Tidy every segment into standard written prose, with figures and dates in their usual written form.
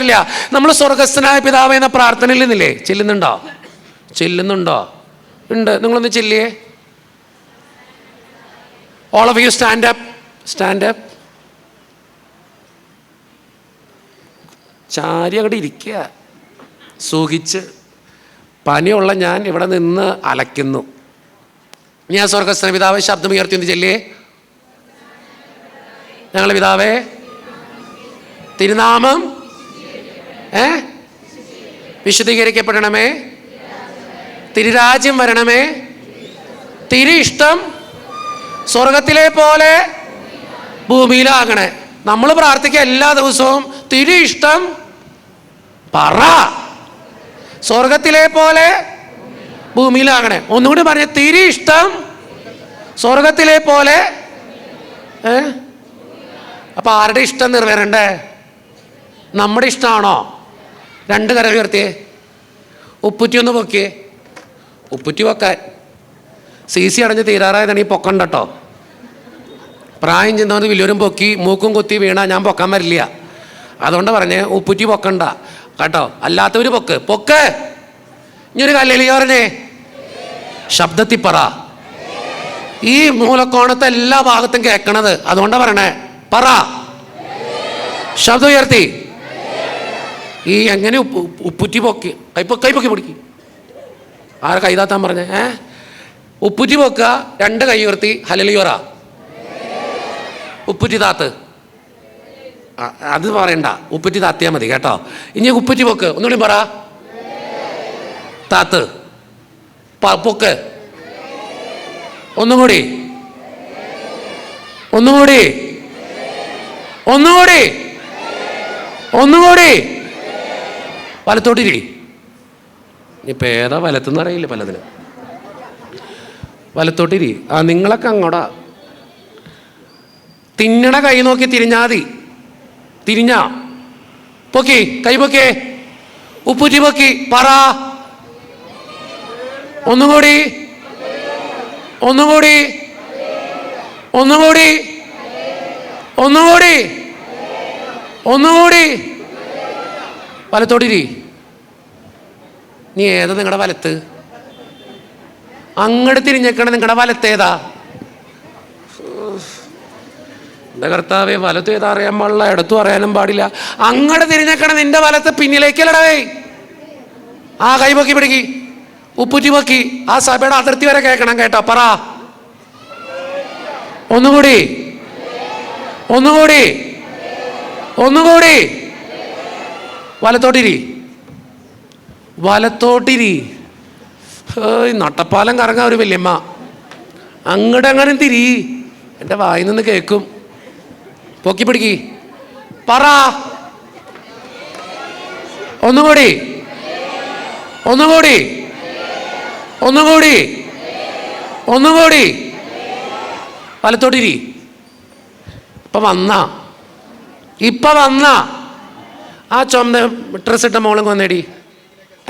ഇല്ല. നമ്മൾ സ്വർഗസ്ഥനായ പിതാവ് എന്ന പ്രാർത്ഥനയിൽ നിന്നില്ലേ ചെല്ലുന്നുണ്ടോ? ഉണ്ട്. നിങ്ങളൊന്ന് ചെല്ലിയേ. All of you stand up. ചാരി അങ്ങോട്ട് ഇരിക്കുക, സുഖിച്ച്. പനിയുള്ള ഞാൻ ഇവിടെ നിന്ന് അലയ്ക്കുന്നു. ഞാൻ സ്വർഗസ്ഥന പിതാവേ, ശബ്ദം ഉയർത്തി ഒന്ന് ചെല്ലിയേ. ഞങ്ങളുടെ പിതാവേ, തിരുനാമം വിശുദ്ധീകരിക്കപ്പെടണമേ, തിരുരാജ്യം വരണമേ, തിരു ഇഷ്ടം സ്വർഗത്തിലെ പോലെ ഭൂമിയിലാകണേ. നമ്മൾ പ്രാർത്ഥിക്കുക എല്ലാ ദിവസവും, തിരു ഇഷ്ടം പറ സ്വർഗത്തിലെ പോലെ ഭൂമിയിലാകണേ. ഒന്നുകൂടി പറഞ്ഞ, തിരു ഇഷ്ടം സ്വർഗത്തിലെ പോലെ. അപ്പൊ ആരുടെ ഇഷ്ടം നിറവേറണ്ടേ? നമ്മുടെ ഇഷ്ടമാണോ? രണ്ട് കര ഉയർത്തിയേ. ഉപ്പുറ്റി ഒന്ന് പൊക്കിയേ. ഉപ്പുറ്റി പൊക്കാൻ CC അടഞ്ഞ് തീരാറായതാണ്. ഈ പൊക്കണ്ട കേട്ടോ. പ്രായം ചെന്നവന്ന് വലിയൊരും പൊക്കി മൂക്കും കുത്തി വീണാ ഞാൻ പൊക്കാൻ വരില്ല. അതുകൊണ്ട് പറഞ്ഞേ, ഉപ്പുറ്റി പൊക്കണ്ട കേട്ടോ. അല്ലാത്തവര് പൊക്ക്. ഇനിയൊരു കല്ലേലി പറഞ്ഞേ, ശബ്ദത്തിൽ പറ. ഈ മൂലക്കോണത്തെ എല്ലാ ഭാഗത്തും കേൾക്കണത്. അതുകൊണ്ടാ പറയണേ, പറ. ശബ്ദം ഉയർത്തി. ഈ എങ്ങനെ ഉപ്പുറ്റി പൊക്കി കൈ പൊക്കി പിടിക്കും. ആരെ കൈതാത്താൻ പറഞ്ഞേ? ഉപ്പുറ്റി പൊക്കുക, രണ്ട് കൈ ഉയർത്തി ഹല്ലേലൂയ. ഉപ്പുറ്റി താത്ത്. അത് പറയണ്ട, ഉപ്പുറ്റി താത്തിയാൽ മതി കേട്ടോ. ഇനി ഉപ്പുറ്റി പൊക്ക്. ഒന്നുകൂടി പറ. താത്ത്, പൊക്ക്. ഒന്നുകൂടി. വലത്തോട്ടിരി. ഇപ്പം ഏതാ വലത്തെന്ന് അറിയില്ല പലതിനും. വലത്തോട്ടിരി. നിങ്ങളൊക്കെ അങ്ങോട്ടാ. തിന്നണ കൈ നോക്കി തിരിഞ്ഞാതി. തിരിഞ്ഞാ പൊക്കി, കൈ പൊക്കേ. ഉപ്പുറ്റി പൊക്കി. പറ. ഒന്നുകൂടി. വലത്തോട്ടിരി. നീ ഏതാ നിങ്ങളുടെ വലത്ത്? അങ്ങോട്ട് തിരിഞ്ഞേക്കണ നിങ്ങളുടെ വലത്തേതാ? എന്താ കർത്താവേ, വലത്ത് ഏതാ അറിയാൻ പാടില്ല, ഇടത്തും അറിയാനും പാടില്ല. അങ്ങോട്ട് തിരിഞ്ഞേക്കണ നിന്റെ വലത്ത് പിന്നിലേക്കല്ലടവേ. കൈ പൊക്കി പിടിക്കി. ഉപ്പുറ്റി പൊക്കി. ആ സഭയുടെ അതിർത്തി വരെ കേൾക്കണം കേട്ടോ. പറ. ഒന്നുകൂടി. വലത്തോട്ടിരി. നട്ടപ്പാലം കറങ്ങാ ഒരു വല്യമ്മ. അങ്ങോട്ട് തിരി. എൻ്റെ വായിൽ നിന്ന് കേൾക്കും. പൊക്കി പിടിക്കി. പറ. ഒന്നുകൂടി. വലത്തോട്ടിരി. ഇപ്പൊ വന്ന ആ ചുമന്ന ഡ്രസ് ഇട്ട മോളും വന്നേടി.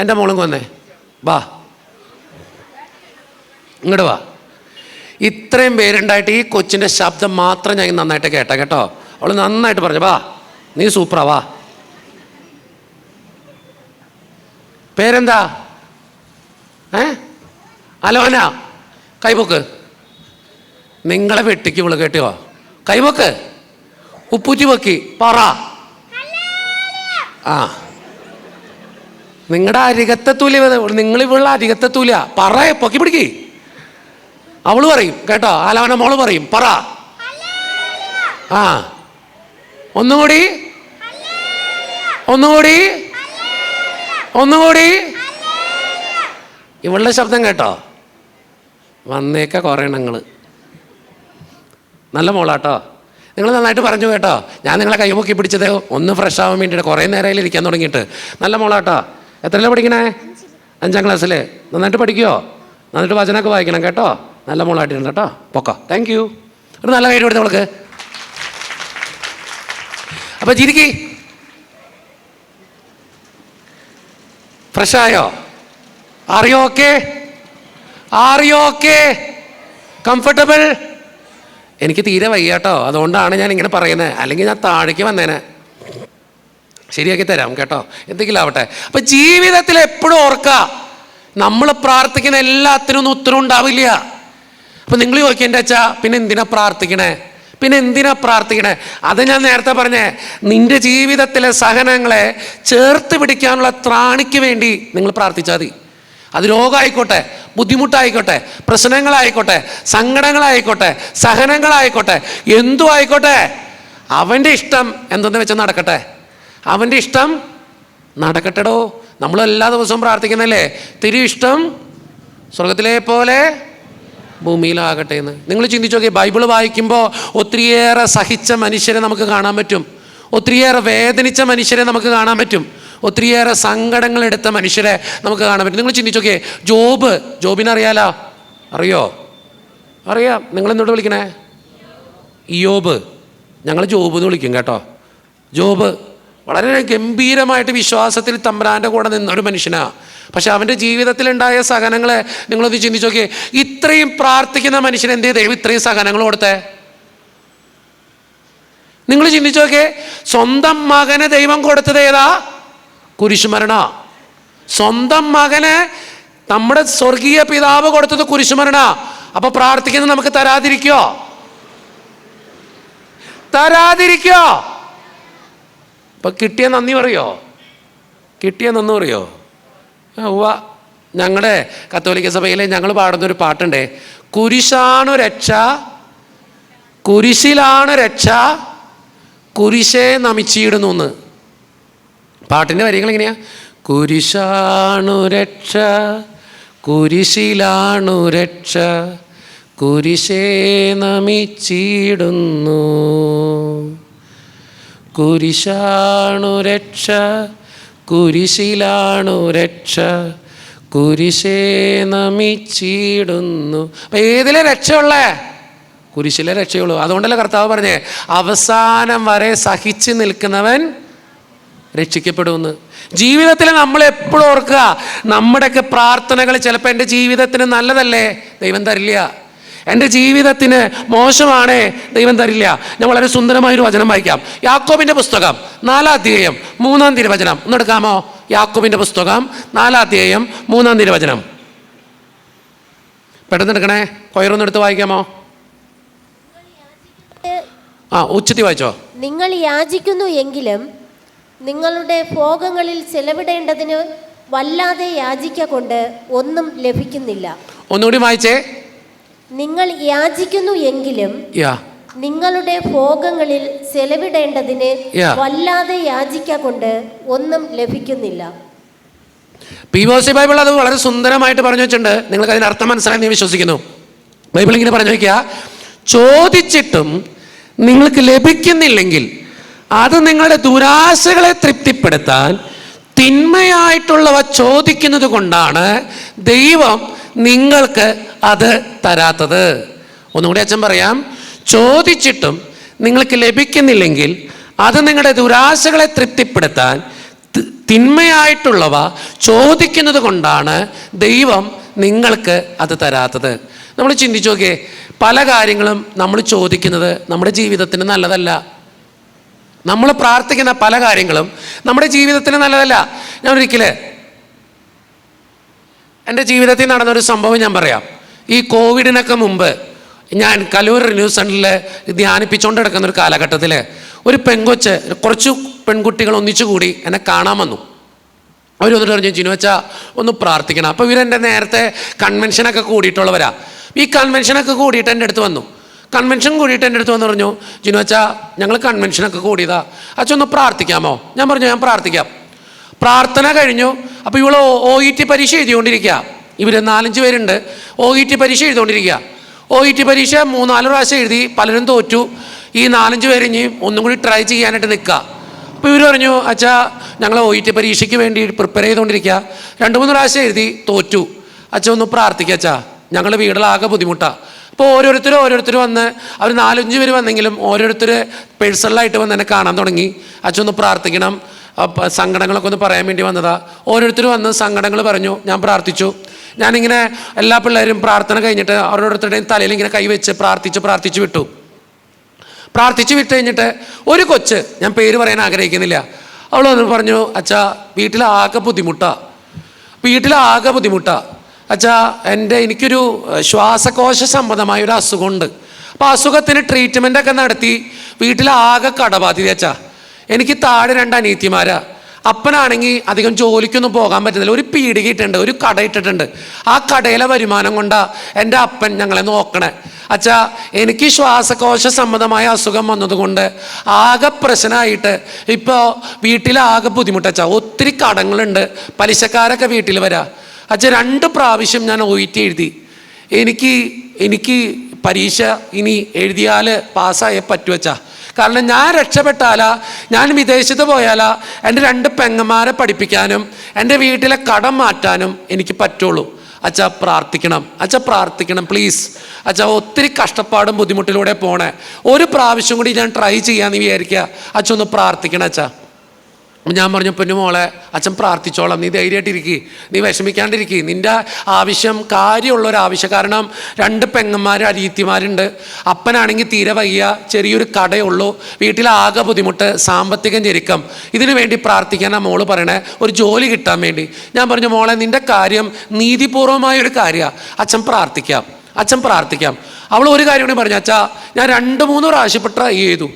എൻ്റെ മോളും വന്നേ. വാ, ഇങ്ങോട്ട് വാ. ഇത്രയും പേരുണ്ടായിട്ട് ഈ കൊച്ചിൻ്റെ ശബ്ദം മാത്രം ഞാൻ നന്നായിട്ട് കേട്ടോ. അവൾ നന്നായിട്ട് പറഞ്ഞു. വാ, നീ സൂപ്പറാ. വാ. പേരെന്താ? അലോന. കൈപൊക്ക്. നിങ്ങളെ വെട്ടിക്ക് വിള് കേട്ടോ. കൈപൊക്ക്. ഉപ്പൂറ്റി പൊക്കി. പറ. നിങ്ങളുടെ അരികത്തെത്തൂല. നിങ്ങളിവിടെ അരികത്തെത്തൂല. പറ. പൊക്കി പിടിക്കി. അവള് പറയും കേട്ടോ. അലോന മോള് പറയും. പറ. ഒന്നുകൂടി. ഇവളുടെ ശബ്ദം കേട്ടോ. വന്നേക്ക കുറേ എണ്ണങ്ങൾ. നല്ല മോളാട്ടോ. നിങ്ങൾ നന്നായിട്ട് പറഞ്ഞു കേട്ടോ. ഞാൻ നിങ്ങളെ കൈമുക്കി പിടിച്ചത് ഒന്ന് ഫ്രഷ് ആവാൻ വേണ്ടിയിട്ട്. കുറേ നേരമായാലും ഇരിക്കാൻ തുടങ്ങിയിട്ട്. നല്ല മോളാട്ടോ. എത്രയല്ലേ പഠിക്കണേ? 5ാം ക്ലാസ്സിൽ. നന്നായിട്ട് പഠിക്കുമോ? നന്നായിട്ട് വചനമൊക്കെ വായിക്കണം കേട്ടോ. നല്ല മോളായിട്ടുണ്ട് കേട്ടോ. പൊക്കോ. Thank you. ഒരു നല്ല കൈ കൊടുത്ത് അവൾക്ക്. അപ്പം ചിരിക്കി. ഫ്രഷായോ? Are you okay? കംഫർട്ടബിൾ? എനിക്ക് തീരെ വയ്യാട്ടോ. അതുകൊണ്ടാണ് ഞാൻ ഇങ്ങനെ പറയുന്നത്. അല്ലെങ്കിൽ ഞാൻ താഴേക്ക് വന്നേനെ. ശരിയാക്കി തരാം കേട്ടോ, എന്തെങ്കിലും ആവട്ടെ. അപ്പം ജീവിതത്തിൽ എപ്പോഴും ഓർക്കുക, നമ്മൾ പ്രാർത്ഥിക്കുന്ന എല്ലാത്തിനും ഒന്നും ഉത്തരം ഉണ്ടാവില്ല. അപ്പം നിങ്ങൾ ചോദിക്കുക, എൻ്റെ അച്ഛാ പിന്നെ എന്തിനാ പ്രാർത്ഥിക്കണേ? അത് ഞാൻ നേരത്തെ പറഞ്ഞേ, നിന്റെ ജീവിതത്തിലെ സഹനങ്ങളെ ചേർത്ത് പിടിക്കാനുള്ള ത്രാണിക്ക് വേണ്ടി നിങ്ങൾ പ്രാർത്ഥിച്ചാൽ മതി. അത് രോഗമായിക്കോട്ടെ, ബുദ്ധിമുട്ടായിക്കോട്ടെ, പ്രശ്നങ്ങളായിക്കോട്ടെ, സങ്കടങ്ങളായിക്കോട്ടെ, സഹനങ്ങളായിക്കോട്ടെ, എന്തും ആയിക്കോട്ടെ, അവൻ്റെ ഇഷ്ടം എന്തെന്ന് വെച്ചാൽ നടക്കട്ടെ. അവൻ്റെ ഇഷ്ടം നടക്കട്ടെടോ. നമ്മൾ എല്ലാ ദിവസവും പ്രാർത്ഥിക്കുന്നല്ലേ, തിരു ഇഷ്ടം സ്വർഗത്തിലെ പോലെ ഭൂമിയിലാകട്ടെ എന്ന്. നിങ്ങൾ ചിന്തിച്ചു നോക്കി, ബൈബിൾ വായിക്കുമ്പോൾ ഒത്തിരിയേറെ സഹിച്ച മനുഷ്യരെ നമുക്ക് കാണാൻ പറ്റും, ഒത്തിരിയേറെ വേദനിച്ച മനുഷ്യരെ നമുക്ക് കാണാൻ പറ്റും, ഒത്തിരിയേറെ സങ്കടങ്ങൾ എടുത്ത മനുഷ്യരെ നമുക്ക് കാണാൻ പറ്റും. നിങ്ങൾ ചിന്തിച്ചു നോക്കിയേ, ജോബിനെ അറിയാം. നിങ്ങൾ എന്നോട് വിളിക്കണേ? ഇയ്യോബ്. ഞങ്ങൾ ജോബ് എന്ന് വിളിക്കും കേട്ടോ. ജോബ് വളരെ ഗംഭീരമായിട്ട് വിശ്വാസത്തിൽ തമ്പുരാൻ്റെ കൂടെ നിന്നൊരു മനുഷ്യനാണ്. പക്ഷെ അവൻ്റെ ജീവിതത്തിലുണ്ടായ സഹനങ്ങളെ നിങ്ങളൊന്ന് ചിന്തിച്ചു നോക്കിയേ. ഇത്രയും പ്രാർത്ഥിക്കുന്ന മനുഷ്യൻ എന്തേ ദൈവം ഇത്രയും സഹനങ്ങൾ കൊടുത്തേ? നിങ്ങൾ ചിന്തിച്ചു നോക്കിയേ. സ്വന്തം മകന് ദൈവം കൊടുത്തത് ഏതാ? കുരിശുമരണ. സ്വന്തം മകന് നമ്മുടെ സ്വർഗീയ പിതാവ് കൊടുത്തത് കുരിശുമരണ. അപ്പൊ പ്രാർത്ഥിക്കുന്നത് നമുക്ക് തരാതിരിക്കോ? അപ്പൊ കിട്ടിയ നന്ദി പറയോ? ഉവ്വ. ഞങ്ങളുടെ കത്തോലിക്ക സഭയിലെ ഞങ്ങൾ പാടുന്നൊരു പാട്ടുണ്ട്, കുരിശിലാണ് രക്ഷ, കുരിശേ നമിച്ചിടുന്നു എന്ന്. പാട്ടിൻ്റെ വരികൾ എങ്ങനെയാ? കുരിശാണു രക്ഷ, കുരിശിലാണു രക്ഷ, കുരിശേ നമിച്ചിടുന്നു. കുരിശാണു രക്ഷ, കുരിശിലാണു രക്ഷ, കുരിശേ നമിച്ചിടുന്നു. അപ്പം ഏതിലെ രക്ഷയുള്ളേ? കുരിശിലെ രക്ഷയുള്ളൂ. അതുകൊണ്ടല്ലേ കർത്താവ് പറഞ്ഞേ, അവസാനം വരെ സഹിച്ച് നിൽക്കുന്നവൻ രക്ഷിക്കപ്പെടുമെന്ന്. ജീവിതത്തിൽ നമ്മൾ എപ്പോഴും ഓർക്കുക, നമ്മുടെയൊക്കെ പ്രാർത്ഥനകൾ ചിലപ്പോൾ എൻ്റെ ജീവിതത്തിന് നല്ലതല്ലേ, ദൈവം തരില്ല. എൻ്റെ ജീവിതത്തിന് മോശമാണേ, ദൈവം തരില്ല. ഞാൻ വളരെ സുന്ദരമായൊരു വചനം വായിക്കാം. യാക്കോബിൻ്റെ പുസ്തകം 4-ാം അധ്യായം 3-ാം തിരുവചനം ഒന്നെടുക്കാമോ? യാക്കോബിൻ്റെ പുസ്തകം 4-ാം അധ്യായം 3-ാം തിരുവചനം പെട്ടെന്ന് എടുക്കണേ. കൊയറൊന്നെടുത്ത് വായിക്കാമോ? ഉച്ചത്തി വായിച്ചോ. നിങ്ങൾ യാചിക്കുന്നു എങ്കിലും നിങ്ങളുടെ ഭോഗങ്ങളിൽ ചെലവിടേണ്ടതിന് വല്ലാതെ യാചിക്കൊണ്ട് ഒന്നും ലഭിക്കുന്നില്ല. ഒന്നുകൂടി വായിച്ചേ. നിങ്ങൾ യാചിക്കുന്നു എങ്കിലും നിങ്ങളുടെ ഭോഗങ്ങളിൽ ചെലവിടേണ്ടതിന് വല്ലാതെ യാചിക്കൊണ്ട് ഒന്നും ലഭിക്കുന്നില്ല. POC ബൈബിൾ അത് വളരെ സുന്ദരമായിട്ട് പറഞ്ഞു വെച്ചിട്ടുണ്ട്. നിങ്ങൾക്ക് അതിന്റെ അർത്ഥം മനസ്സിലായി ഞാൻ വിശ്വസിക്കുന്നു. ബൈബിൾ ഇങ്ങനെ പറഞ്ഞു വയ്ക്കുക, ചോദിച്ചിട്ടും നിങ്ങൾക്ക് ലഭിക്കുന്നില്ലെങ്കിൽ അത് നിങ്ങളുടെ ദുരാശകളെ തൃപ്തിപ്പെടുത്താൻ തിന്മയായിട്ടുള്ളവ ചോദിക്കുന്നത് കൊണ്ടാണ് ദൈവം നിങ്ങൾക്ക് അത് തരാത്തത്. ഒന്നുകൂടി അച്ഛൻ പറയാം. ചോദിച്ചിട്ടും നിങ്ങൾക്ക് ലഭിക്കുന്നില്ലെങ്കിൽ അത് നിങ്ങളുടെ ദുരാശകളെ തൃപ്തിപ്പെടുത്താൻ തിന്മയായിട്ടുള്ളവ ചോദിക്കുന്നത് കൊണ്ടാണ് ദൈവം നിങ്ങൾക്ക് അത് തരാത്തത്. നമ്മൾ ചിന്തിച്ചു നോക്കിയേ, പല കാര്യങ്ങളും നമ്മൾ ചോദിക്കുന്നത് നമ്മുടെ ജീവിതത്തിന് നല്ലതല്ല. നമ്മൾ പ്രാർത്ഥിക്കുന്ന പല കാര്യങ്ങളും നമ്മുടെ ജീവിതത്തിന് നല്ലതല്ല. ഞാൻ ഒരിക്കല് എൻ്റെ ജീവിതത്തിൽ നടന്നൊരു സംഭവം ഞാൻ പറയാം. ഈ കോവിഡിനൊക്കെ മുമ്പ് ഞാൻ കലൂർ റിന്യൂ സെൻ്ററിൽ ധ്യാനിപ്പിച്ചുകൊണ്ട് കിടക്കുന്ന ഒരു കാലഘട്ടത്തിൽ ഒരു പെങ്കൊച്ച്, കുറച്ച് പെൺകുട്ടികൾ ഒന്നിച്ചുകൂടി എന്നെ കാണാൻ വന്നു. അവർ വന്നിട്ട് പറഞ്ഞു, ജിനുവച്ചാ ഒന്ന് പ്രാർത്ഥിക്കണം. അപ്പോൾ ഇവരെൻ്റെ നേരത്തെ കൺവെൻഷനൊക്കെ കൂടിയിട്ടുള്ളവരാ. ഈ കൺവെൻഷനൊക്കെ കൂടിയിട്ട് എൻ്റെ അടുത്ത് വന്നു. കൺവെൻഷൻ കൂടിയിട്ട് എൻ്റെ അടുത്ത് വന്ന് പറഞ്ഞു, ജിനുവച്ചാ ഞങ്ങൾ കൺവെൻഷനൊക്കെ കൂടിയതാ, അച്ഛൻ ഒന്ന് പ്രാർത്ഥിക്കാമോ? ഞാൻ പറഞ്ഞു, ഞാൻ പ്രാർത്ഥിക്കാം. പ്രാർത്ഥന കഴിഞ്ഞു. അപ്പോൾ ഇവൾ OET പരീക്ഷ എഴുതിക്കൊണ്ടിരിക്കുക. ഇവർ 4-5 പേരുണ്ട്. OET പരീക്ഷ എഴുതിക്കൊണ്ടിരിക്കുക. OET പരീക്ഷ 3-4 പ്രാവശ്യം എഴുതി, പലരും തോറ്റു. ഈ 4-5 പേര് ഇനി ഒന്നും കൂടി ട്രൈ ചെയ്യാനായിട്ട് നിൽക്കുക. അപ്പോൾ ഇവർ പറഞ്ഞു, അച്ഛാ ഞങ്ങൾ OET പരീക്ഷയ്ക്ക് വേണ്ടി പ്രിപ്പയർ ചെയ്തുകൊണ്ടിരിക്കുക, 2-3 പ്രാവശ്യം എഴുതി തോറ്റു, അച്ഛൻ ഒന്ന് പ്രാർത്ഥിക്കുക അച്ഛാ, ഞങ്ങളുടെ വീട്ടിലാകെ ബുദ്ധിമുട്ടാണ്. അപ്പോൾ ഓരോരുത്തർ വന്ന്, അവർ 4-5 പേര് വന്നെങ്കിലും ഓരോരുത്തർ പേഴ്സണലായിട്ട് വന്ന് എന്നെ കാണാൻ തുടങ്ങി. അച്ഛൻ ഒന്ന് പ്രാർത്ഥിക്കണം, സങ്കടങ്ങളൊക്കെ ഒന്ന് പറയാൻ വേണ്ടി വന്നതാ. ഓരോരുത്തർ വന്ന് സങ്കടങ്ങൾ പറഞ്ഞു, ഞാൻ പ്രാർത്ഥിച്ചു. ഞാനിങ്ങനെ എല്ലാ പിള്ളേരും പ്രാർത്ഥന കഴിഞ്ഞിട്ട് ഓരോരുത്തരുടെയും തലയിൽ ഇങ്ങനെ കൈവച്ച് പ്രാർത്ഥിച്ച് വിട്ടു. പ്രാർത്ഥിച്ച് വിട്ട് കഴിഞ്ഞിട്ട് ഒരു കൊച്ച്, ഞാൻ പേര് പറയാൻ ആഗ്രഹിക്കുന്നില്ല, അവൾ വന്ന് പറഞ്ഞു, അച്ഛാ വീട്ടിലാകെ ബുദ്ധിമുട്ടാ അച്ഛാ, എനിക്കൊരു ശ്വാസകോശ സംബന്ധമായ ഒരു അസുഖമുണ്ട്. അപ്പോൾ അസുഖത്തിന് ട്രീറ്റ്മെൻറ്റൊക്കെ നടത്തി വീട്ടിലാകെ കടബാധ്യത അച്ഛാ. എനിക്ക് താഴെ 2 അനിയത്തിമാരാ. അപ്പനാണെങ്കിൽ അധികം ജോലിക്കൊന്നും പോകാൻ പറ്റുന്നില്ല. ഒരു പീടിക ഇട്ടിട്ടുണ്ട്, ഒരു കട ഇട്ടിട്ടുണ്ട്. ആ കടയിലെ വരുമാനം കൊണ്ടാണ് എൻ്റെ അപ്പൻ ഞങ്ങളെ നോക്കണേ. അച്ഛാ, എനിക്ക് ശ്വാസകോശ സംബന്ധമായ അസുഖം വന്നതുകൊണ്ട് ആകെ പ്രശ്നമായിട്ട് ഇപ്പോൾ വീട്ടിലാകെ ബുദ്ധിമുട്ടച്ഛാ. ഒത്തിരി കടങ്ങളുണ്ട്, പലിശക്കാരൊക്കെ വീട്ടിൽ വരാം. അച്ഛാ 2 പ്രാവശ്യം ഞാൻ OET എഴുതി. എനിക്ക് പരീക്ഷ ഇനി എഴുതിയാൽ പാസ്സായേ പറ്റുവച്ചാ. കാരണം ഞാൻ രക്ഷപ്പെട്ടാലാ, ഞാൻ വിദേശത്ത് പോയാലാ എൻ്റെ 2 പെങ്ങന്മാരെ പഠിപ്പിക്കാനും എൻ്റെ വീട്ടിലെ കടം മാറ്റാനും എനിക്ക് പറ്റുള്ളൂ. അച്ഛാ പ്രാർത്ഥിക്കണം പ്ലീസ്. അച്ഛാ ഒത്തിരി കഷ്ടപ്പാടും ബുദ്ധിമുട്ടിലൂടെ പോണേ. ഒരു പ്രാവശ്യം കൂടി ഞാൻ ട്രൈ ചെയ്യാമെന്ന് വിചാരിക്കുക. അച്ഛൻ ഒന്ന് പ്രാർത്ഥിക്കണം അച്ഛാ. ഞാൻ പറഞ്ഞു, പൊന്നു മോളെ, അച്ഛൻ പ്രാർത്ഥിച്ചോളാം, നീ ധൈര്യമായിട്ടിരിക്കുക, നീ വിഷമിക്കാണ്ടിരിക്കുക. നിൻ്റെ ആവശ്യം കാര്യമുള്ളൊരാവശ്യം. കാരണം 2 പെങ്ങന്മാർ അനിയത്തിമാരുണ്ട്. അപ്പനാണെങ്കിൽ തീരെ വയ്യ, ചെറിയൊരു കടയുള്ളൂ, വീട്ടിലാകെ ബുദ്ധിമുട്ട്, സാമ്പത്തികം ഞെരുക്കം. ഇതിനു വേണ്ടി പ്രാർത്ഥിക്കാനാണ് മോള് പറയണേ, ഒരു ജോലി കിട്ടാൻ വേണ്ടി. ഞാൻ പറഞ്ഞു, മോളെ നിൻ്റെ കാര്യം നീതിപൂർവമായൊരു കാര്യമാണ്, അച്ഛൻ പ്രാർത്ഥിക്കാം. അവൾ ഒരു കാര്യം കൂടി പറഞ്ഞു, അച്ഛാ ഞാൻ 2-3 പ്രാവശ്യം ട്രൈ ചെയ്തു,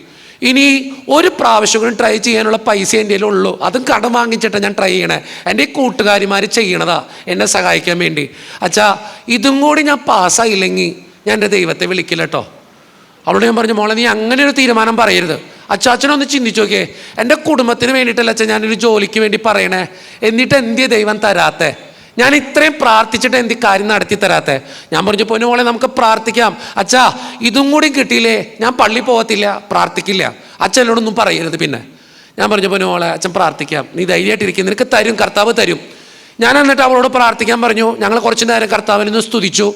ഇനി ഒരു പ്രാവശ്യം കൂടി ട്രൈ ചെയ്യാനുള്ള പൈസ എൻ്റെ ഉള്ളൂ, അതും കടം വാങ്ങിച്ചിട്ടാണ് ഞാൻ ട്രൈ ചെയ്യണേ. എൻ്റെ കൂട്ടുകാരിമാർ ചെയ്യണതാ എന്നെ സഹായിക്കാൻ വേണ്ടി. അച്ഛാ ഇതും കൂടി ഞാൻ പാസ്സായില്ലെങ്കിൽ ഞാൻ എൻ്റെ ദൈവത്തെ വിളിക്കില്ല കേട്ടോ. അവളോട് ഞാൻ പറഞ്ഞു, മോളെ നീ അങ്ങനെ ഒരു തീരുമാനം പറയരുത്. അച്ഛനൊന്ന് ചിന്തിച്ചു നോക്കിയേ, എൻ്റെ കുടുംബത്തിന് വേണ്ടിയിട്ടല്ല അച്ഛാ ഞാനൊരു ജോലിക്ക് വേണ്ടി പറയണേ, എന്നിട്ട് എന്തിയെ ദൈവം തരാത്തെ? ഞാൻ ഇത്രയും പ്രാർത്ഥിച്ചിട്ട് എന്ത് കാര്യം നടത്തി തരാത്തെ? ഞാൻ പറഞ്ഞു, പൊന്നു മോളെ നമുക്ക് പ്രാർത്ഥിക്കാം. അച്ഛാ ഇതും കൂടി കിട്ടിയില്ലേ ഞാൻ പള്ളി പോകത്തില്ല, പ്രാർത്ഥിക്കില്ല. അച്ഛൻ എന്നോടൊന്നും പറയരുത്. പിന്നെ ഞാൻ പറഞ്ഞു, പൊന്നു മോളെ അച്ഛൻ പ്രാർത്ഥിക്കാം, നീ ധൈര്യമായിട്ടിരിക്കും, നിനക്ക് തരും, കർത്താവ് തരും. ഞാൻ എന്നിട്ട് അവളോട് പ്രാർത്ഥിക്കാൻ പറഞ്ഞു. ഞങ്ങൾ കുറച്ച് നേരം കർത്താവിനൊന്ന് സ്തുതിച്ചു.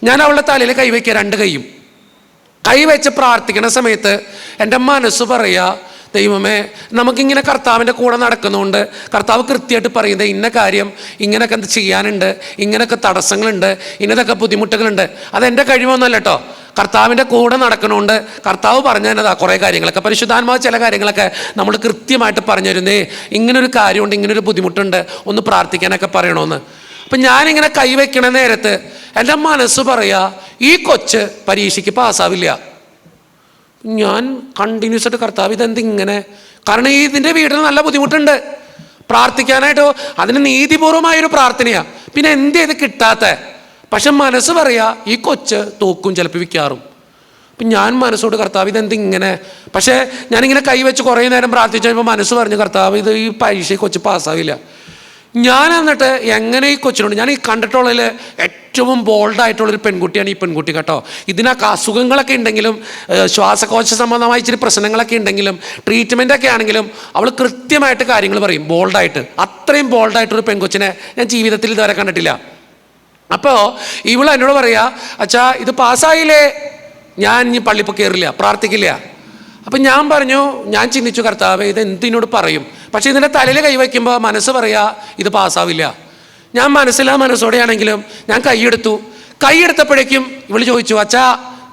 ഞാൻ അവളുടെ തലയിൽ കൈവയ്ക്കുക, 2 കൈയും കൈവച്ച് പ്രാർത്ഥിക്കുന്ന സമയത്ത് എൻ്റെ മനസ്സ് പറയുക, ദൈവമേ നമുക്കിങ്ങനെ കർത്താവിൻ്റെ കൂടെ നടക്കുന്നതുകൊണ്ട് കർത്താവ് കൃത്യമായിട്ട് പറയുന്നത് ഇന്ന കാര്യം ഇങ്ങനെയൊക്കെ എന്ത് ചെയ്യാനുണ്ട്, ഇങ്ങനെയൊക്കെ തടസ്സങ്ങളുണ്ട്, ഇന്നതൊക്കെ ബുദ്ധിമുട്ടുകളുണ്ട്. അതെൻ്റെ കഴിവൊന്നുമല്ല കേട്ടോ, കർത്താവിൻ്റെ കൂടെ നടക്കണോണ്ട് കർത്താവ് പറഞ്ഞു തന്നതാ കുറേ കാര്യങ്ങളൊക്കെ. പരിശുദ്ധാത്മാവ് ചില കാര്യങ്ങളൊക്കെ നമ്മൾ കൃത്യമായിട്ട് പറഞ്ഞു തരുന്നേ, ഇങ്ങനൊരു കാര്യമുണ്ട്, ഇങ്ങനൊരു ബുദ്ധിമുട്ടുണ്ട്, ഒന്ന് പ്രാർത്ഥിക്കാനൊക്കെ പറയണമെന്ന്. അപ്പം ഞാനിങ്ങനെ കൈവയ്ക്കണ നേരത്ത് എൻ്റെ മനസ്സ് പറയുക, ഈ കൊച്ച് പരീക്ഷയ്ക്ക് പാസ്സാവില്ല. ഞാൻ കണ്ടിന്യൂസ് ആയിട്ട് കർത്താവ് ഇതെന്തിങ്ങനെ, കാരണം ഇതിൻ്റെ വീട്ടിൽ നല്ല ബുദ്ധിമുട്ടുണ്ട്, പ്രാർത്ഥിക്കാനായിട്ടോ അതിന് നീതിപൂർവമായൊരു പ്രാർത്ഥനയാണ്, പിന്നെ എന്ത് ചെയ്ത് കിട്ടാത്ത. പക്ഷെ മനസ്സ് പറയാ ഈ കൊച്ച് തോക്കും, ചിലപ്പോൾ വിൽക്കാറും. അപ്പം ഞാൻ മനസ്സോട് കർത്താവ് ഇതെന്തിങ്ങനെ, പക്ഷേ ഞാനിങ്ങനെ കൈവച്ച് കുറേ നേരം പ്രാർത്ഥിച്ചു കഴിയുമ്പോൾ മനസ്സ് പറഞ്ഞു, കർത്താവ് ഇത് ഈ പരീക്ഷ കൊച്ച് പാസ്സാവില്ല. ഞാൻ എന്നിട്ട് എങ്ങനെ ഈ കൊച്ചിനോട്, ഞാൻ ഈ കണ്ടിട്ടുള്ളതിൽ ഏറ്റവും ബോൾഡായിട്ടുള്ളൊരു പെൺകുട്ടിയാണ് ഈ പെൺകുട്ടി കേട്ടോ. ഇതിനൊക്കെ അസുഖങ്ങളൊക്കെ ഉണ്ടെങ്കിലും ശ്വാസകോശ സംബന്ധമായ ഇച്ചിരി പ്രശ്നങ്ങളൊക്കെ ഉണ്ടെങ്കിലും ട്രീറ്റ്മെൻറ്റൊക്കെ ആണെങ്കിലും അവൾ കൃത്യമായിട്ട് കാര്യങ്ങൾ പറയും, ബോൾഡായിട്ട്. അത്രയും ബോൾഡായിട്ടൊരു പെൺകൊച്ചിനെ ഞാൻ ജീവിതത്തിൽ ഇതുവരെ കണ്ടിട്ടില്ല. അപ്പോൾ ഇവൾ എന്നോട് പറയാ, അച്ഛാ ഇത് പാസ്സായില്ലേ ഞാൻ ഇനി പള്ളിപ്പോൾ കയറില്ല, പ്രാർത്ഥിക്കില്ല. അപ്പം ഞാൻ പറഞ്ഞു, ഞാൻ ചിന്തിച്ചു കർത്താവ് ഇത് എന്തിനോട് പറയും, പക്ഷേ ഇതിൻ്റെ തലയിൽ കൈവയ്ക്കുമ്പോൾ മനസ്സ് പറയാ ഇത് പാസ്സാവില്ല. ഞാൻ മനസ്സോടെയാണെങ്കിലും ഞാൻ കൈയെടുത്തപ്പോഴേക്കും ഇവൾ ചോദിച്ചു, അച്ഛാ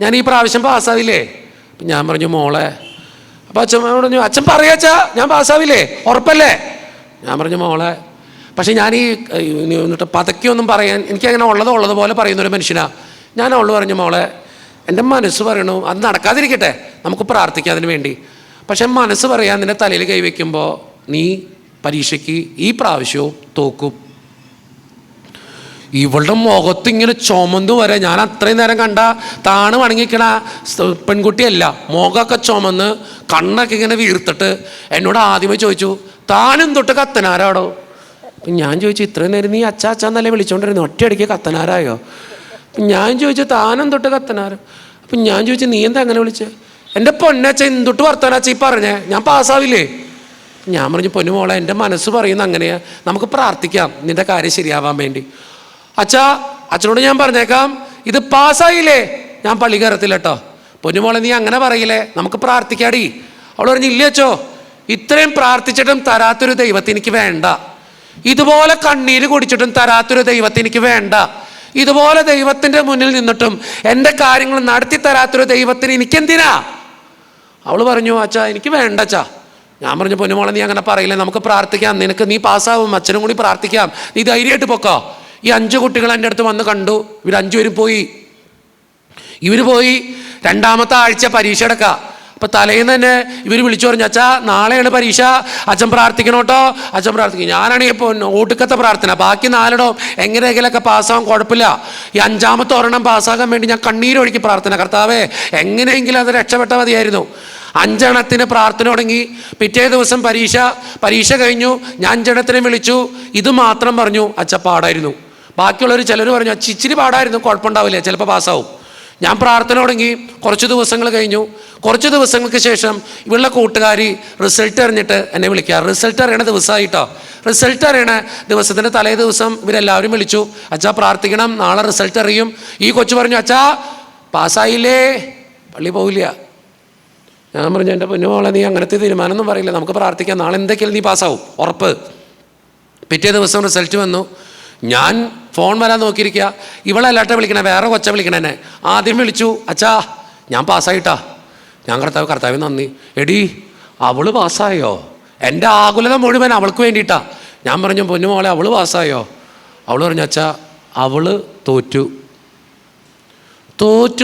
ഞാൻ ഈ പ്രാവശ്യം പാസ്സാവില്ലേ? അപ്പം ഞാൻ പറഞ്ഞു, മോളെ. അപ്പം അച്ഛൻ പറഞ്ഞു, അച്ഛൻ പറയാച്ചാ ഞാൻ പാസ്സാവില്ലേ, ഉറപ്പല്ലേ? ഞാൻ പറഞ്ഞു, മോളെ. പക്ഷെ ഞാൻ എന്നിട്ട് പതക്കിയൊന്നും പറയാൻ എനിക്കങ്ങനെ ഉള്ളതുപോലെ പറയുന്നൊരു മനുഷ്യനാണ് ഞാൻ. അവള് പറഞ്ഞു, മോളെ എൻ്റെ മനസ്സ് പറയണു അത് നടക്കാതിരിക്കട്ടെ, നമുക്ക് പ്രാർത്ഥിക്കാം അതിന് വേണ്ടി. പക്ഷെ മനസ്സ് പറയാൻ നിൻ്റെ തലയിൽ കൈവയ്ക്കുമ്പോൾ നീ പരീക്ഷയ്ക്ക് ഈ പ്രാവശ്യവും തോക്കും. ഇവളുടെ മുഖത്ത് ഇങ്ങനെ ചുമന്ന് വരെ, ഞാൻ അത്രയും നേരം കണ്ട താണ് വണങ്ങിക്കണ പെൺകുട്ടിയല്ല, മുഖമൊക്കെ ചുമന്ന് കണ്ണൊക്കെ ഇങ്ങനെ വീർത്തിട്ട് എന്നോട് ആദ്യമേ ചോദിച്ചു, താനും തൊട്ട് കത്തനാരാടോ? ഞാൻ ചോദിച്ചു, ഇത്രയും നേരം നീ അച്ഛാന്നല്ലേ വിളിച്ചോണ്ടിരുന്നു, ഒറ്റയടിക്ക് കത്തനാരായോ? ഞാൻ ചോദിച്ചു, താനും തൊട്ട് കത്തനാരോ? അപ്പം ഞാൻ ചോദിച്ചു, നീ എന്താ അങ്ങനെ വിളിച്ചേ? എൻ്റെ പൊന്നച്ച എന്തൊട്ട് വർത്താനച്ച ഈ പറഞ്ഞേ, ഞാൻ പാസ്സാവില്ലേ? ഞാൻ പറഞ്ഞു, പൊന്നു മോളെ എൻ്റെ മനസ്സ് പറയുന്ന അങ്ങനെയാ, നമുക്ക് പ്രാർത്ഥിക്കാം നിൻ്റെ കാര്യം ശരിയാവാൻ വേണ്ടി. അച്ഛനോട് ഞാൻ പറഞ്ഞേക്കാം, ഇത് പാസ്സായില്ലേ ഞാൻ പള്ളി കയറത്തില്ല കേട്ടോ. പൊന്നുമോളെ നീ അങ്ങനെ പറയില്ലേ, നമുക്ക് പ്രാർത്ഥിക്കാടി. അവൾ പറഞ്ഞു, ഇല്ല അച്ചോ, ഇത്രയും പ്രാർത്ഥിച്ചിട്ടും തരാത്തൊരു ദൈവത്തെ എനിക്ക് വേണ്ട, ഇതുപോലെ കണ്ണീര് കുടിച്ചിട്ടും തരാത്തൊരു ദൈവത്തെ എനിക്ക് വേണ്ട, ഇതുപോലെ ദൈവത്തിൻ്റെ മുന്നിൽ നിന്നിട്ടും എൻ്റെ കാര്യങ്ങൾ നടത്തി തരാത്തൊരു ദൈവത്തിന് എനിക്കെന്തിനാ? അവൾ പറഞ്ഞു, അച്ഛാ എനിക്ക് വേണ്ട അച്ഛാ. ഞാൻ പറഞ്ഞു പൊന്നുമോളെ നീ അങ്ങനെ പറയില്ലേ, നമുക്ക് പ്രാർത്ഥിക്കാം, നീ പാസ്സാവും, അച്ഛനും കൂടി പ്രാർത്ഥിക്കാം, നീ ധൈര്യമായിട്ട് പൊക്കോ. ഈ 5 കുട്ടികൾ എൻ്റെ അടുത്ത് വന്ന് കണ്ടു. ഇവർ 5 പേരും പോയി. ഇവർ പോയി 2ാമത്തെ ആഴ്ച പരീക്ഷ എടുക്കുക. അപ്പോൾ തലേന്ന് തന്നെ ഇവർ വിളിച്ചു പറഞ്ഞു, അച്ഛാ നാളെയാണ് പരീക്ഷ, അച്ഛൻ പ്രാർത്ഥിക്കണം കേട്ടോ. അച്ഛൻ പ്രാർത്ഥിക്കും. ഞാനാണെങ്കിൽ ഇപ്പോൾ ഒടുക്കത്തെ പ്രാർത്ഥന, ബാക്കി 4 എങ്ങനെയെങ്കിലൊക്കെ പാസ്സാവാൻ കുഴപ്പമില്ല. ഈ 5ാമത്തെ ഒരെണ്ണം പാസ്സാകാൻ വേണ്ടി ഞാൻ കണ്ണീരൊഴുക്കി പ്രാർത്ഥന, കർത്താവേ എങ്ങനെയെങ്കിലും അത് രക്ഷപ്പെട്ട മതിയായിരുന്നു. 5 എണ്ണത്തിന് പ്രാർത്ഥന തുടങ്ങി. പിറ്റേ ദിവസം പരീക്ഷ കഴിഞ്ഞു. ഞാൻ 5 എണ്ണത്തിനെ വിളിച്ചു. ഇത് മാത്രം പറഞ്ഞു, അച്ഛ പാടായിരുന്നു. ബാക്കിയുള്ളവർ ചിലർ പറഞ്ഞു അച്ഛ ഇച്ചിരി പാടായിരുന്നു, കുഴപ്പമുണ്ടാവില്ല, ചിലപ്പോൾ പാസ്സാവും. ഞാൻ പ്രാർത്ഥന തുടങ്ങി. കുറച്ച് ദിവസങ്ങൾ കഴിഞ്ഞു. കുറച്ച് ദിവസങ്ങൾക്ക് ശേഷം ഇവളുടെ കൂട്ടുകാരി റിസൾട്ട് അറിഞ്ഞിട്ട് എന്നെ വിളിക്കുക. റിസൾട്ട് അറിയണ ദിവസമായിട്ടോ. റിസൾട്ട് അറിയണ ദിവസത്തിൻ്റെ തലേ ദിവസം ഇവരെല്ലാവരും വിളിച്ചു, അച്ഛാ പ്രാർത്ഥിക്കണം, നാളെ റിസൾട്ട് അറിയും. ഈ കൊച്ചു പറഞ്ഞു, അച്ഛാ പാസ്സായില്ലേ, പള്ളി പോവില്ല. ഞാൻ പറഞ്ഞു, എൻ്റെ പൊന്നുമോളെ നീ അങ്ങനത്തെ തീരുമാനമൊന്നും പറയില്ല, നമുക്ക് പ്രാർത്ഥിക്കാം, നാളെ എന്തൊക്കെയാലും നീ പാസ്സാവും ഉറപ്പ്. പിറ്റേ ദിവസം റിസൾട്ട് വന്നു. ഞാൻ ഫോൺ വരാൻ നോക്കിയിരിക്കുക. ഇവളല്ലാട്ട വിളിക്കണേ, വേറെ കൊച്ച വിളിക്കണേ എന്നെ. ആദ്യം വിളിച്ചു, അച്ഛാ ഞാൻ പാസ്സായിട്ടാ. ഞാൻ കർത്താവ് നന്ദി. എടി അവള് പാസ്സായോ? എൻ്റെ ആകുലത മുഴുവൻ അവൾക്ക് വേണ്ടിയിട്ടാ. ഞാൻ പറഞ്ഞു, പൊന്നുമോളെ അവള് പാസ്സായോ? അവൾ പറഞ്ഞു, അച്ഛാ അവള് തോറ്റു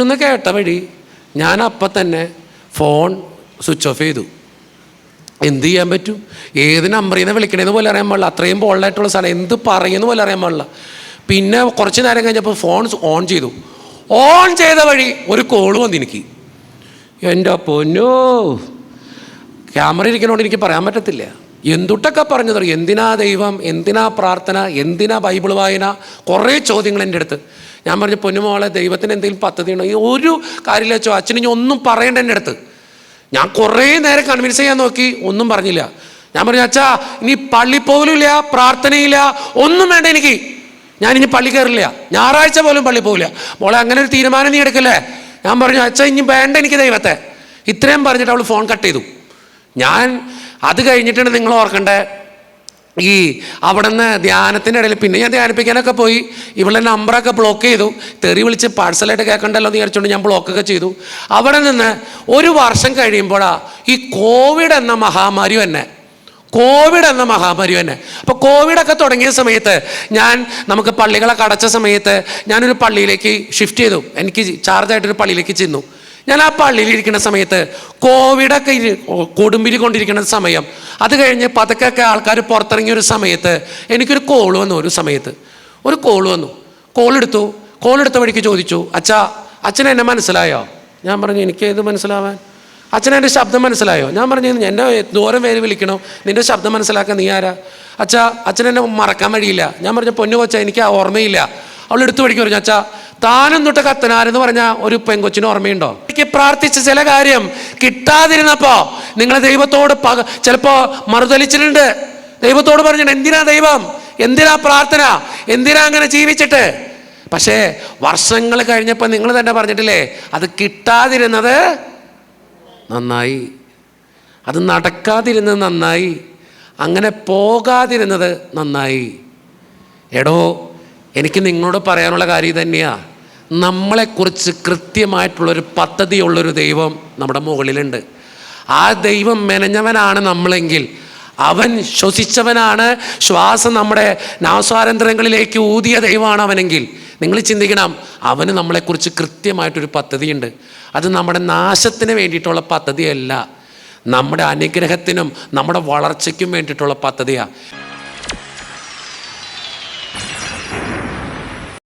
എന്ന് കേട്ട വഴി ഞാൻ അപ്പം തന്നെ ഫോൺ സ്വിച്ച് ഓഫ് ചെയ്തു. എന്ത് ചെയ്യാൻ പറ്റും? ഏത് നമ്പറിൽ നിന്ന് വിളിക്കണേന്ന് പോലെ അറിയാൻ പാടില്ല, അത്രയും ബോൾഡായിട്ടുള്ള സ്ഥലം, എന്ത് പറയുന്ന പോലെ അറിയാൻ പാടില്ല. പിന്നെ കുറച്ച് നേരം കഴിഞ്ഞപ്പോൾ ഫോൺ ഓൺ ചെയ്തു. ഓൺ ചെയ്ത വഴി ഒരു കോള് വന്നു എനിക്ക്. എൻ്റെ പൊന്നോ, ക്യാമറ ഇരിക്കണോണ്ട് എനിക്ക് പറയാൻ പറ്റത്തില്ല. എന്തുട്ടൊക്കെ പറഞ്ഞു തുടങ്ങി. എന്തിനാ ദൈവം, എന്തിനാ പ്രാർത്ഥന, എന്തിനാ ബൈബിൾ വായന, കുറേ ചോദ്യങ്ങൾ എൻ്റെ അടുത്ത്. ഞാൻ പറഞ്ഞു, പൊന്നുമോളെ ദൈവത്തിന് എന്തെങ്കിലും പദ്ധതി ഉണ്ടോ? ഈ ഒരു കാര്യമില്ല വെച്ചോ, അച്ഛന് ഇനി ഒന്നും പറയേണ്ട എൻ്റെ അടുത്ത്. ഞാൻ കുറേ നേരം കൺവിൻസ് ചെയ്യാൻ നോക്കി, ഒന്നും പറഞ്ഞില്ല. ഞാൻ പറഞ്ഞു, അച്ഛാ ഇനി പള്ളി പോകലില്ല, പ്രാർത്ഥനയില്ല, ഒന്നും വേണ്ട എനിക്ക്, ഞാനിനി പള്ളി കയറില്ല, ഞായറാഴ്ച പോലും പള്ളി പോകില്ല. മോളെ അങ്ങനെ ഒരു തീരുമാനം നീ എടുക്കല്ലേ. ഞാൻ പറഞ്ഞു, അച്ഛാ ഇനി വേണ്ട എനിക്ക് ദൈവത്തെ. ഇത്രയും പറഞ്ഞിട്ട് അവൾ ഫോൺ കട്ട് ചെയ്തു. ഞാൻ അത് കഴിഞ്ഞിട്ടാണ് നിങ്ങൾ ഓർക്കണ്ടേ, ഈ അവിടെ നിന്ന് ധ്യാനത്തിൻ്റെ ഇടയിൽ പിന്നെ ഞാൻ ധ്യാനിപ്പിക്കാനൊക്കെ പോയി. ഇവളുടെ നമ്പറൊക്കെ ബ്ലോക്ക് ചെയ്തു. തെറി വിളിച്ച് പാഴ്സലായിട്ട് കേൾക്കണ്ടല്ലോ എന്ന് വിചാരിച്ചുകൊണ്ട് ഞാൻ ബ്ലോക്കൊക്കെ ചെയ്തു. അവിടെ നിന്ന് 1 വർഷം കഴിയുമ്പോഴാണ് ഈ കോവിഡ് എന്ന മഹാമാരി തന്നെ. അപ്പോൾ കോവിഡൊക്കെ തുടങ്ങിയ സമയത്ത് നമുക്ക് പള്ളികളൊക്കെ അടച്ച സമയത്ത് ഞാനൊരു പള്ളിയിലേക്ക് ഷിഫ്റ്റ് ചെയ്തു. എനിക്ക് ചാർജായിട്ടൊരു പള്ളിയിലേക്ക് ചെന്നു. ഞാൻ ആ പള്ളിയിലിരിക്കുന്ന സമയത്ത് കോവിഡൊക്കെ കൊടുമ്പിരി കൊണ്ടിരിക്കുന്ന സമയം, അത് കഴിഞ്ഞ് പതുക്കെ ആൾക്കാർ പുറത്തിറങ്ങിയ ഒരു സമയത്ത് എനിക്കൊരു കോൾ വന്നു. ഒരു കോൾ വന്നു. കോൾ എടുത്ത വഴിക്ക് ചോദിച്ചു, അച്ഛൻ എന്നെ മനസ്സിലായോ? ഞാൻ പറഞ്ഞു, എനിക്ക് ഏത് മനസ്സിലാവാൻ? അച്ഛൻ എൻ്റെ ശബ്ദം മനസ്സിലായോ? ഞാൻ പറഞ്ഞു, എന്നെ ദൂരം പേര് വിളിക്കണോ, നിൻ്റെ ശബ്ദം മനസ്സിലാക്കാൻ നീ ആരാ? അച്ഛൻ എന്നെ മറക്കാൻ വഴിയില്ല. ഞാൻ പറഞ്ഞു, പൊന്നു കൊച്ചാ എനിക്ക് ഓർമ്മയില്ല. അവൾ എടുത്തു പഠിക്കും പറഞ്ഞു, അച്ഛാ താനും തൊട്ട് കത്തനാരെന്ന് പറഞ്ഞ ഒരു പെങ്കൊച്ചിന് ഓർമ്മയുണ്ടോ? എനിക്ക് പ്രാർത്ഥിച്ച ചില കാര്യം കിട്ടാതിരുന്നപ്പോ നിങ്ങൾ ദൈവത്തോട് ചിലപ്പോ മറുതലിച്ചിട്ടുണ്ട്. ദൈവത്തോട് പറഞ്ഞിട്ട് എന്തിനാ ദൈവം, എന്തിനാ പ്രാർത്ഥന, എന്തിനാ അങ്ങനെ ജീവിച്ചിട്ട്? പക്ഷേ വർഷങ്ങൾ കഴിഞ്ഞപ്പോൾ നിങ്ങൾ തന്നെ പറഞ്ഞിട്ടില്ലേ, അത് കിട്ടാതിരുന്നത് നന്നായി, അത് നടക്കാതിരുന്നത് നന്നായി, അങ്ങനെ പോകാതിരുന്നത് നന്നായി. എടോ എനിക്ക് നിങ്ങളോട് പറയാനുള്ള കാര്യം തന്നെയാണ്, നമ്മളെക്കുറിച്ച് കൃത്യമായിട്ടുള്ളൊരു പദ്ധതിയുള്ളൊരു ദൈവം നമ്മുടെ മുകളിലുണ്ട്. ആ ദൈവം മെനഞ്ഞവനാണ് നമ്മളെങ്കിൽ, അവൻ ശ്വസിച്ചവനാണ്, ശ്വാസം നമ്മുടെ നാസാരന്ധ്രങ്ങളിലേക്ക് ഊതിയ ദൈവമാണ് അവനെങ്കിൽ, നിങ്ങൾ ചിന്തിക്കണം, അവന് നമ്മളെക്കുറിച്ച് കൃത്യമായിട്ടൊരു പദ്ധതിയുണ്ട്. അത് നമ്മുടെ നാശത്തിന് വേണ്ടിയിട്ടുള്ള പദ്ധതിയല്ല, നമ്മുടെ അനുഗ്രഹത്തിനും നമ്മുടെ വളർച്ചയ്ക്കും വേണ്ടിയിട്ടുള്ള പദ്ധതിയാണ്.